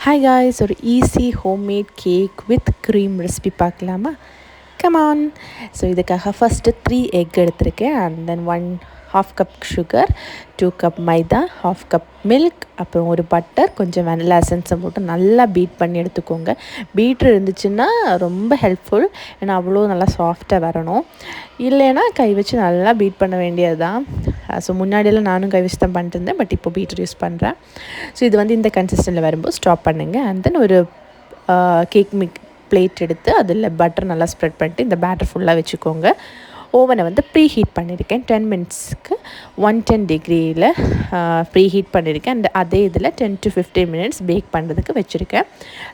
Hi guys, ஒரு easy homemade cake with cream recipe பார்க்கலாமா? Come on. So இதுக்காக first 3 egg எடுத்திருக்கேன். And then 1/2 cup sugar, 2 cup maida, 1/2 cup milk, அப்புறம் ஒரு butter, கொஞ்சம் வெனிலா எசன்ஸை போட்டு நல்லா பீட் பண்ணி எடுத்துக்கோங்க. பீட்ரு இருந்துச்சுன்னா ரொம்ப ஹெல்ப்ஃபுல், ஏன்னா அவ்வளோ நல்லா சாஃப்டாக வரணும். இல்லைன்னா கை வச்சு நல்லா பீட் பண்ண வேண்டியது தான். ஸோ முன்னாடியெல்லாம் நானும் கை வச்சு தான் பண்ணிட்டு இருந்தேன், பட் இப்போ பீட்ரு யூஸ் பண்ணுறேன். ஸோ இது வந்து இந்த கன்சிஸ்டன்சியில் வரும்போது ஸ்டாப் பண்ணுங்கள். அண்ட் தென் ஒரு கேக் பிளேட் எடுத்து அதில் பட்டர் நல்லா ஸ்ப்ரெட் பண்ணிட்டு இந்த பேட்டர் ஃபுல்லாக வச்சுக்கோங்க. ஓவனை வந்து ப்ரீ ஹீட் பண்ணியிருக்கேன். 10 மினிட்ஸ்க்கு 110 டிகிரியில் ப்ரீ ஹீட் பண்ணியிருக்கேன். அண்ட் அதே இதில் 10 to 15 மினிட்ஸ் பேக் பண்ணுறதுக்கு வச்சுருக்கேன்.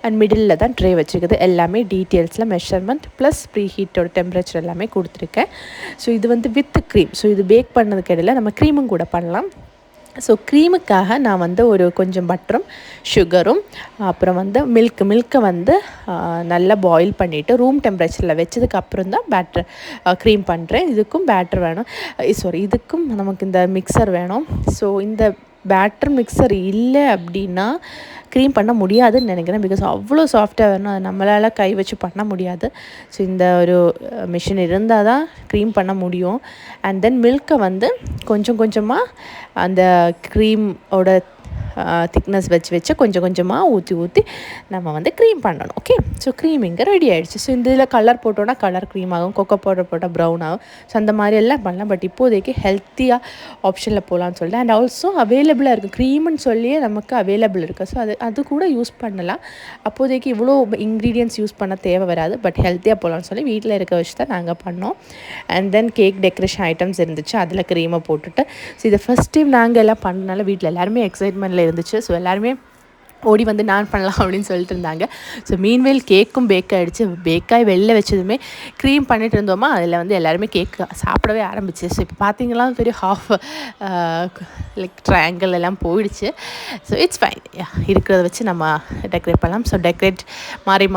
அண்ட் மிடில் தான் ட்ரே வச்சுருக்குது. எல்லாமே டீட்டெயில்ஸில் மெஷர்மெண்ட் ப்ளஸ் ப்ரீ ஹீட்டோட டெம்பரேச்சர் எல்லாமே கொடுத்துருக்கேன். ஸோ இது வந்து வித் க்ரீம். ஸோ இது பேக் பண்ணதுக்கு இடையில் நம்ம க்ரீமும் கூட பண்ணலாம். ஸோ க்ரீமுக்காக நான் வந்து ஒரு கொஞ்சம் பட்டரும் சுகரும் அப்புறம் வந்து மில்க்கை வந்து நல்லா பாயில் பண்ணிவிட்டு ரூம் டெம்பரேச்சரில் வச்சதுக்கு அப்புறம் தான் க்ரீம் பண்ணுறேன். இதுக்கும் பேட்டர் வேணும், இதுக்கும் நமக்கு இந்த மிக்சர் வேணும். ஸோ இந்த பேட்டர் மிக்சர் இல்லை அப்படின்னா க்ரீம் பண்ண முடியாதுன்னு நினைக்கிறேன். பிகாஸ் அவ்வளோ சாஃப்டாக வேணும், அது நம்மளால் கை வச்சு பண்ண முடியாது. ஸோ இந்த ஒரு மிஷின் இருந்தால் தான் க்ரீம் பண்ண முடியும். அண்ட் தென் மில்க்கை வந்து கொஞ்சம் கொஞ்சமாக அந்த க்ரீமோட திக்னஸ் வச்சு கொஞ்சம் கொஞ்சமாக ஊற்றி நம்ம வந்து க்ரீம் பண்ணணும். ஓகே, ஸோ க்ரீம் இங்கே ரெடி ஆகிடுச்சு. ஸோ இந்த இதில் கலர் போட்டோன்னா கலர் க்ரீம் ஆகும், கொக்கோ பவுடர் போட்டால் ப்ரௌன் ஆகும். ஸோ அந்த மாதிரி எல்லாம் பண்ணலாம். பட் இப்போதைக்கு ஹெல்த்தியாக ஆப்ஷனில் போகலான்னு சொல்லிட்டு, அண்ட் ஆல்சோ அவைலபிளாக இருக்குது, க்ரீம்னு சொல்லியே நமக்கு அவைலபிள் இருக்குது. ஸோ அது கூட யூஸ் பண்ணலாம். அப்போதைக்கு இவ்வளோ இன்க்ரீடியன்ட்ஸ் யூஸ் பண்ண தேவை வராது. பட் ஹெல்த்தியாக போகலான்னு சொல்லி வீட்டில் இருக்க வச்சு தான் நாங்கள் பண்ணோம். And then cake decoration items இருந்துச்சு, அதில் க்ரீமை போட்டுட்டு. ஸோ இதை ஃபஸ்ட் டைம் நாங்கள் எல்லாம் பண்ணனால வீட்டில் எல்லாருமே எக்ஸைட்மெண்ட்டில் இருந்துச்சு. ஸோ எல்லாருமே ஓடி வந்து நான் பண்ணலாம் அப்படின்னு சொல்லிட்டு இருந்தாங்க. ஸோ மீன்வேல் கேக்கும் பேக் ஆகிடுச்சு. பேக்காகி வெளில வச்சதுமே க்ரீம் பண்ணிட்டு இருந்தோமா, அதில் வந்து எல்லாருமே கேக் சாப்பிடவே ஆரம்பிச்சு. ஸோ இப்போ பார்த்தீங்கன்னா பெரிய லைக் ட்ரையாங்கிள் எல்லாம் போயிடுச்சு. ஸோ இட்ஸ் ஃபைன், இருக்கிறத வச்சு நம்ம டெக்கரேட் பண்ணலாம். ஸோ டெக்கரேட்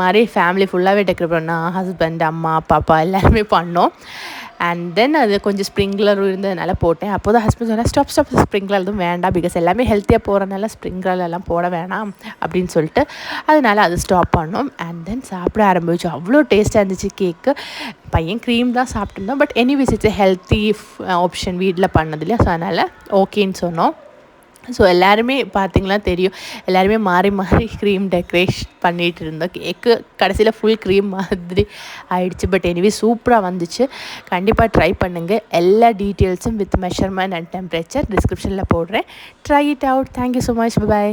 மாறி ஃபேமிலி ஃபுல்லாகவே டெக்கரேட் பண்ணோம். ஹஸ்பண்ட், அம்மா, பாப்பா எல்லாருமே பண்ணோம். அண்ட் தென் அது கொஞ்சம் ஸ்ப்ரிங்க்லர் இருந்ததுனால போட்டேன். அப்போ தான் ஹஸ்பண்ட் சொன்னால் ஸ்டாப் ஸ்ப்ரிங்க்லர் எதுவும் வேண்டாம், பிகாஸ் எல்லாமே ஹெல்த்தியாக போகிறனால ஸ்ப்ரிங்க்லர் எல்லாம் போட வேணாம் அப்படின்னு சொல்லிட்டு அதனால் அது ஸ்டாப் பண்ணோம். அண்ட் தென் சாப்பிட ஆரம்பிச்சு. அவ்வளோ டேஸ்ட்டாக இருந்துச்சு கேக்கு. பையன் க்ரீம் தான் சாப்பிட்டுருந்தோம். But anyways it's healthy option வீட்டில் பண்ணது இல்லையா, ஸோ அதனால் ஓகேன்னு சொன்னோம். ஸோ எல்லாருமே பார்த்திங்களா தெரியும், எல்லாருமே மாறி க்ரீம் டெக்கரேஷன் பண்ணிகிட்டு இருந்தோம். கேக்கு கடைசியில் ஃபுல் க்ரீம் மாதிரி ஆயிடுச்சு. பட் எனிவே சூப்பராக வந்துச்சு. கண்டிப்பாக ட்ரை பண்ணுங்கள். எல்லா டீட்டெயில்ஸும் வித் மெஷர்மெண்ட் அண்ட் டெம்பரேச்சர் டிஸ்கிரிப்ஷனில் போடுறேன். Try it out. Thank you so much. Bye.